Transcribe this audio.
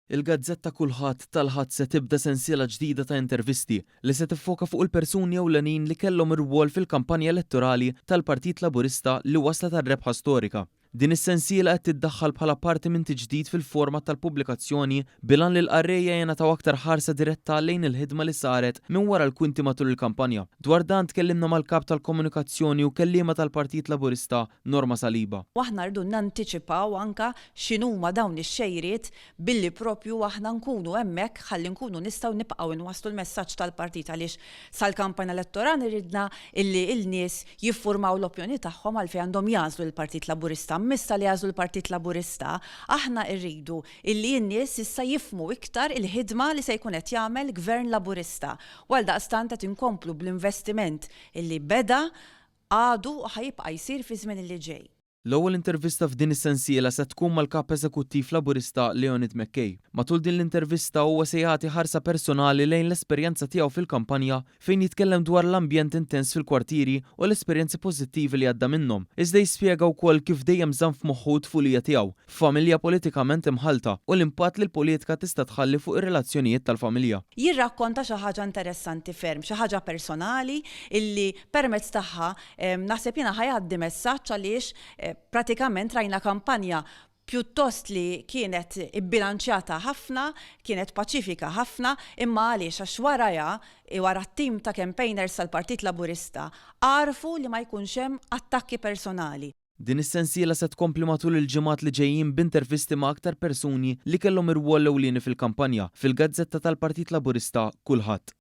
Il-Gazzetta Kulħadd tal-ħadd se tibda sensiela ġdida ta' intervisti li se tiffoka fuq il-persuni ewlenin li kellhom ir-rwol fil-kampanja elettorali tal-Partit Laburista li waslet għar-rebħa storika. Din is-sensiela qed tiddaħħal bħala parti minn tiġdid fil-format tal-pubblikazzjoni bilan li l-qarrejja jingħataw aktar ħarsa diretta lejn il-ħidma li saret minn wara l-kwinti matul il-kampanja. Dwar dan tkellimna mal-kap tal-komunikazzjoni u kelliema tal-Partit Laburista Norma Saliba. Waħna rridu nanticipaw anka x'inhuma dawn ix-xejriet billi propju aħna nkunu hemmhekk ħalli nkunu nistgħu nibqgħu nwasslu l-messaġġ tal-partit għaliex sal-kampanja elettorali ridna illi l-nies jiffurmaw l-opinjoni tagħhom għalfejn għandhom jażlu l-Partit Laburista. Missa li jażlu l-Partit Laburista, aħna rridu illi n-nies issa jifmu iktar il-ħidma li se jkun qed jagħmel Gvern Laburista. Għaldaqstant qed inkomplu bl-investiment illi beda għadu ħajibqa' jsir fi żmien li ġej. L-ewwel intervista f'din is-sensiela se tkun mal-kap eżekuttiv Laburista Leonid McKay. Matul din l-intervista huwa se jagħti ħarsa personali lejn l-esperjenza tiegħu fil-kampanja fejn jitkellem dwar l-ambjent intens fil-kwartieri u l-esperjenzi pożittivi li għadda minnhom. Iżda jispjega wkoll kif dejjem żamm f'moħħu tfulija tiegħu, familja politikament imħalta u l-impatt li l-politika tista' tħalli fuq ir-relazzjonijiet tal-familja. Jirrakkonta xi ħaġa interessanti ferm, xi ħaġa personali illi permezz tagħha naħseb jiena ħajgħaddi messaġġ għaliex pratikament rajna kampanja pjuttost li kienet ibbilanċjata ħafna, kienet paċifika ħafna, imma għaliex għax wara t-tim ta' campaigners tal-Partit Laburista għarfu li ma jkunx hemm attakki personali. Din is-sensiela se tkompli matul il-ġimgħat li ġejjin b'intervisti ma' aktar persuni li kellhom ir-rwol ewlieni fil-kampanja fil-Gazzetta tal-Partit Laburista Kulħadd.